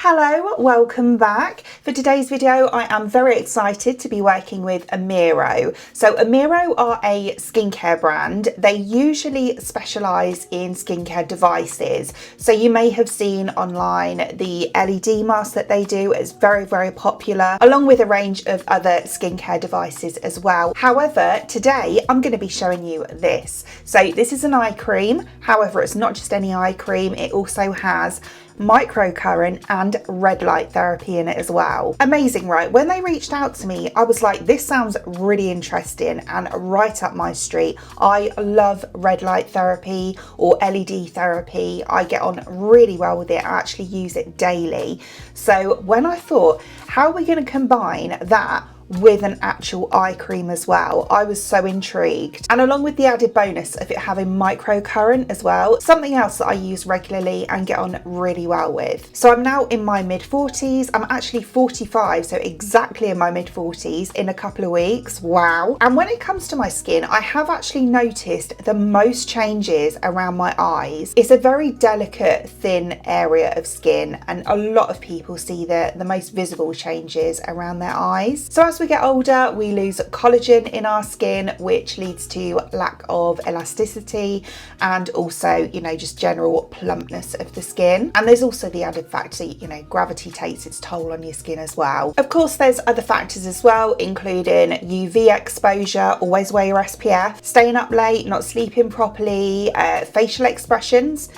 Hello, welcome back. For today's video, I am very excited to be working with AMIRO. So AMIRO are a skincare brand. They usually specialise in skincare devices. So you may have seen online the LED mask that they do is very, very popular, along with a range of other skincare devices as well. However, today I'm going to be showing you this. So this is an eye cream. However, it's not just any eye cream. It also has microcurrent and red light therapy in it as well. Amazing, right? When they reached out to me, I was like, this sounds really interesting and right up my street. I love red light therapy or LED therapy. I get on really well with it. I actually use it daily. So when I thought, how are we going to combine that with an actual eye cream as well, I was so intrigued. And along with the added bonus of it having microcurrent as well, something else that I use regularly and get on really well with. So I'm now in my mid-40s. I'm actually 45, so exactly in my mid-40s in a couple of weeks. Wow. And when it comes to my skin, I have actually noticed the most changes around my eyes. It's a very delicate, thin area of skin, and a lot of people see the most visible changes around their eyes. So as we get older, we lose collagen in our skin, which leads to lack of elasticity and also, just general plumpness of the skin. And there's also the added factor, gravity takes its toll on your skin as well. Of course, there's other factors as well, including UV exposure, always wear your SPF, staying up late, not sleeping properly, facial expressions,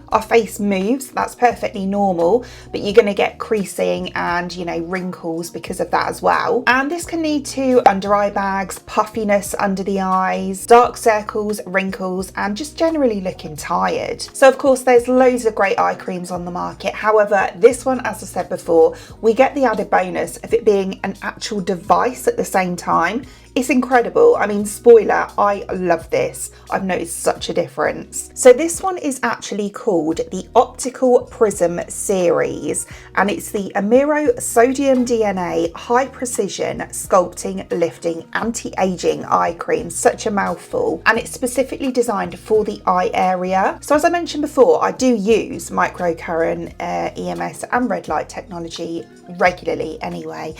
our face moves, that's perfectly normal, but you're going to get creasing and, wrinkles because of that as well. And this can lead to under eye bags, puffiness under the eyes, dark circles, wrinkles, and just generally looking tired. So of course, there's loads of great eye creams on the market. However, this one, as I said before, we get the added bonus of it being an actual device at the same time. It's incredible. I mean, spoiler, I love this. I've noticed such a difference. So this one is actually called the Optical Prism series, and it's the AMIRO Sodium DNA High Precision Sculpting Lifting Anti-Aging Eye Cream. Such a mouthful. And it's specifically designed for the eye area. So as I mentioned before, I do use microcurrent, EMS and red light technology regularly anyway.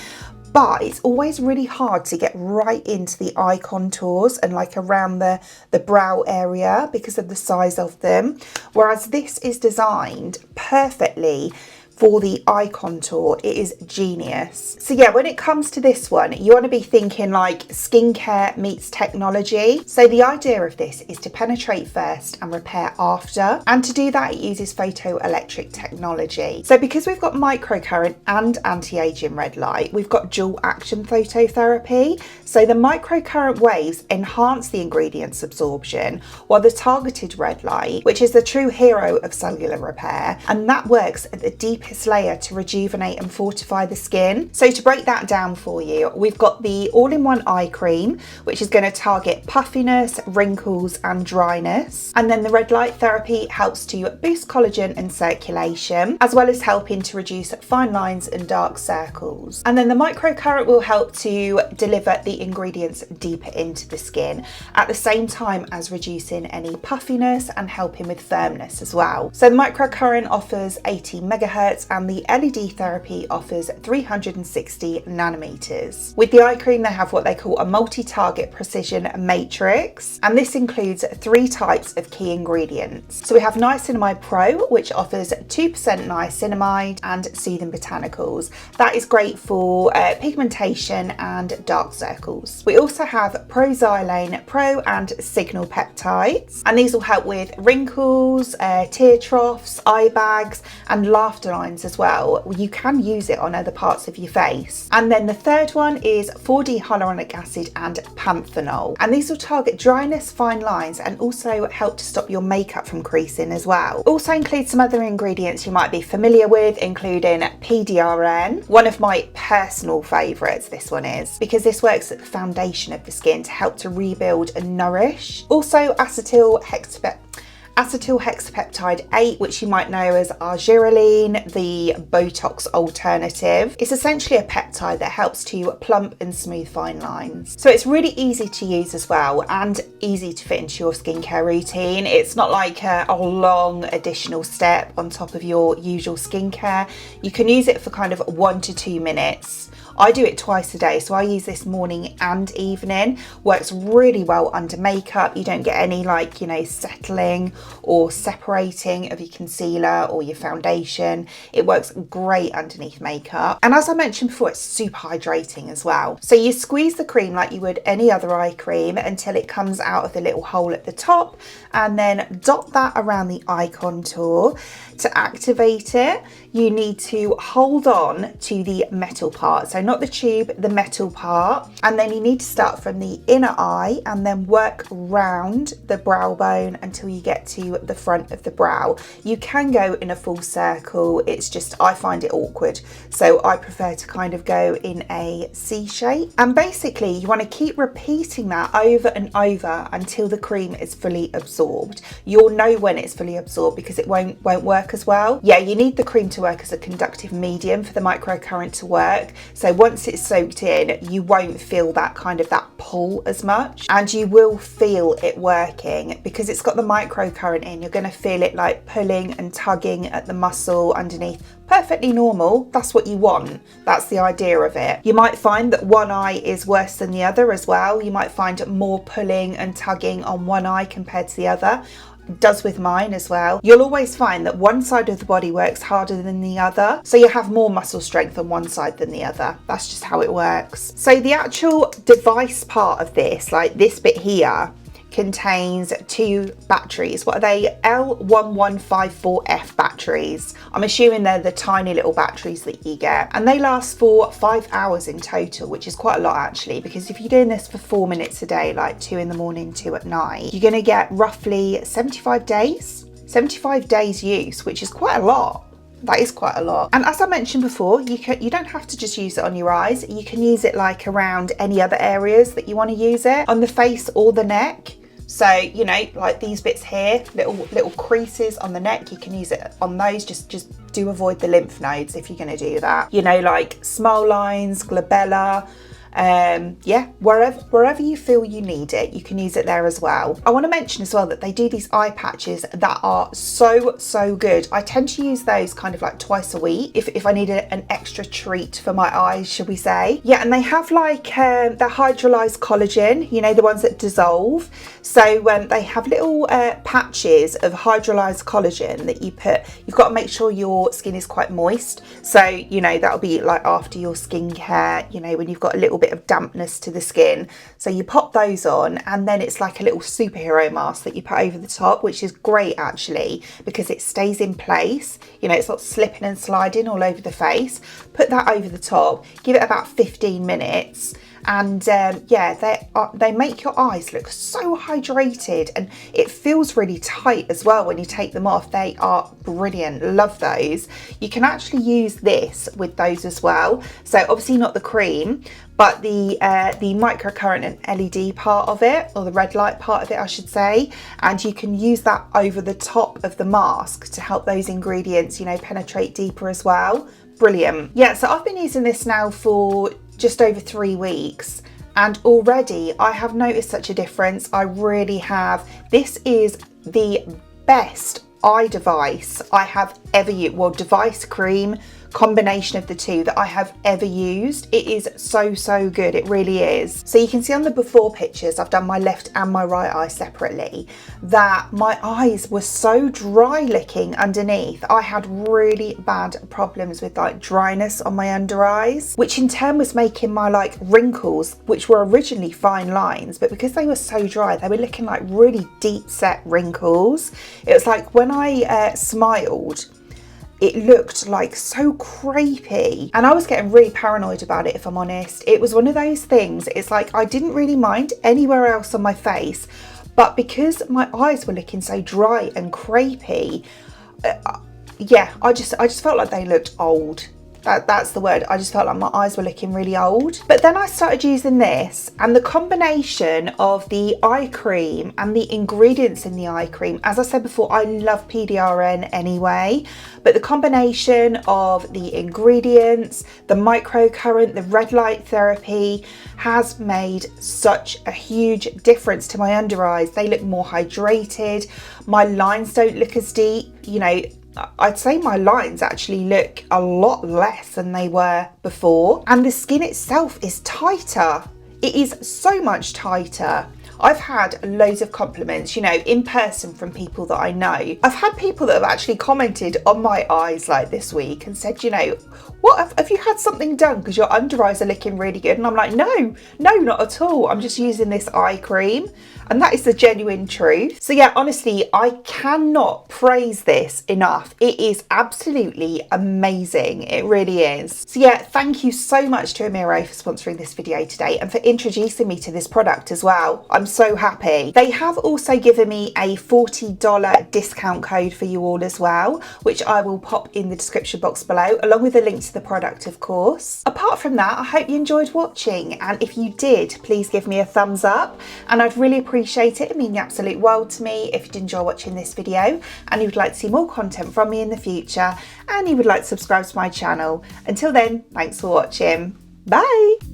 But it's always really hard to get right into the eye contours and like around the brow area because of the size of them. Whereas this is designed perfectly for the eye contour. It is genius. So yeah, when it comes to this one, you want to be thinking like skincare meets technology. So the idea of this is to penetrate first and repair after. And to do that, it uses photoelectric technology. So because we've got microcurrent and anti-aging red light, we've got dual action phototherapy. So the microcurrent waves enhance the ingredients absorption, while the targeted red light, which is the true hero of cellular repair, and that works at the deepest layer to rejuvenate and fortify the skin. So to break that down for you, we've got the all-in-one eye cream, which is going to target puffiness, wrinkles and dryness. And then the red light therapy helps to boost collagen and circulation, as well as helping to reduce fine lines and dark circles. And then the microcurrent will help to deliver the ingredients deeper into the skin, at the same time as reducing any puffiness and helping with firmness as well. So the microcurrent offers 80 megahertz and the LED therapy offers 360 nanometers. With the eye cream, they have what they call a multi-target precision matrix, and this includes 3 types of key ingredients. So we have Niacinamide Pro, which offers 2% niacinamide and soothing botanicals. That is great for pigmentation and dark circles. We also have Proxylane Pro and Signal Peptides, and these will help with wrinkles, tear troughs, eye bags and laughter lines as well. You can use it on other parts of your face. And then the third one is 4D hyaluronic acid and panthenol, and these will target dryness, fine lines, and also help to stop your makeup from creasing as well. Also includes some other ingredients you might be familiar with, including PDRN, one of my personal favourites this one is, because this works at the foundation of the skin to help to rebuild and nourish. Also acetyl acetyl hexapeptide 8, which you might know as argireline, the Botox alternative. It's essentially a peptide that helps to plump and smooth fine lines. So it's really easy to use as well, and easy to fit into your skincare routine. It's not like a long additional step on top of your usual skincare. You can use it for kind of 1 to 2 minutes. I do it twice a day, so I use this morning and evening. Works really well under makeup. You don't get any like, you know, settling or separating of your concealer or your foundation. It works great underneath makeup. And as I mentioned before, it's super hydrating as well. So you squeeze the cream like you would any other eye cream until it comes out of the little hole at the top, and then dot that around the eye contour. To activate it, you need to hold on to the metal part. So not the tube, the metal part. And then you need to start from the inner eye and then work round the brow bone until you get to the front of the brow. You can go in a full circle. It's just, I find it awkward. So I prefer to kind of go in a C shape. And basically you want to keep repeating that over and over until the cream is fully absorbed. You'll know when it's fully absorbed because it won't work as well. Yeah, you need the cream to work as a conductive medium for the microcurrent to work. So once it's soaked in, you won't feel that pull as much, and you will feel it working because it's got the microcurrent in. You're going to feel it like pulling and tugging at the muscle underneath. Perfectly normal. That's what you want. That's the idea of it. You might find that one eye is worse than the other as well. You might find more pulling and tugging on one eye compared to the other. Does with mine as well. You'll always find that one side of the body works harder than the other, so you have more muscle strength on one side than the other. That's just how it works. So the actual device part of this, like this bit here, contains 2 batteries. What are they? L1154F batteries. I'm assuming they're the tiny little batteries that you get, and they last for 5 hours in total, which is quite a lot actually, because if you're doing this for 4 minutes a day, like 2 in the morning, 2 at night, you're going to get roughly 75 days use, which is quite a lot. That is quite a lot. And as I mentioned before, you don't have to just use it on your eyes. You can use it like around any other areas that you want to use it, on the face or the neck. So, you know, like these bits here, little creases on the neck, you can use it on those. Just do avoid the lymph nodes if you're going to do that. You know, like smile lines, glabella, yeah, wherever you feel you need it, you can use it there as well. I want to mention as well that they do these eye patches that are so good. I tend to use those kind of like twice a week if I need an extra treat for my eyes, should we say. Yeah, and they have like the hydrolyzed collagen, you know, the ones that dissolve. So they have little patches of hydrolyzed collagen that you put. You've got to make sure your skin is quite moist. So, you know, that'll be like after your skincare, you know, when you've got a little bit of dampness to the skin. So you pop those on, and then it's like a little superhero mask that you put over the top, which is great actually because it stays in place. You know, it's not slipping and sliding all over the face. Put that over the top, give it about 15 minutes. And yeah, they make your eyes look so hydrated, and it feels really tight as well when you take them off. They are brilliant. Love those. You can actually use this with those as well. So obviously not the cream, but the microcurrent and LED part of it, or the red light part of it, I should say. And you can use that over the top of the mask to help those ingredients, you know, penetrate deeper as well. Brilliant. Yeah, so I've been using this now for just over 3 weeks, and already I have noticed such a difference. I really have. This is the best eye device I have ever used. Well, device, cream, combination of the two that I have ever used. It is so good. It really is. So you can see on the before pictures, I've done my left and my right eye separately, that my eyes were so dry looking underneath. I had really bad problems with like dryness on my under eyes, which in turn was making my like wrinkles, which were originally fine lines, but because they were so dry, they were looking like really deep set wrinkles. It was like when I smiled, it looked like so crepey, and I was getting really paranoid about it, if I'm honest. It was one of those things, it's like I didn't really mind anywhere else on my face, but because my eyes were looking so dry and crepey, yeah, I just felt like they looked old. That's the word. I just felt like my eyes were looking really old. But then I started using this, and the combination of the eye cream and the ingredients in the eye cream, as I said before, I love PDRN anyway, but the combination of the ingredients, the microcurrent, the red light therapy has made such a huge difference to my under eyes. They look more hydrated. My lines don't look as deep, you know. I'd say my lines actually look a lot less than they were before, and the skin itself is tighter. It is so much tighter. I've had loads of compliments, you know, in person from people that I know. I've had people that have actually commented on my eyes like this week and said, you know, what have you had something done because your under eyes are looking really good? And I'm like, no, not at all. I'm just using this eye cream. And that is the genuine truth. So yeah, honestly, I cannot praise this enough. It is absolutely amazing. It really is. So yeah, thank you so much to AMIRO for sponsoring this video today and for introducing me to this product as well. I'm so happy. They have also given me a $40 discount code for you all as well, which I will pop in the description box below, along with a link to the product, of course. Apart from that, I hope you enjoyed watching, and if you did, please give me a thumbs up, and I'd really appreciate it. It means the absolute world to me if you did enjoy watching this video and you would like to see more content from me in the future, and you would like to subscribe to my channel. Until then, thanks for watching. Bye.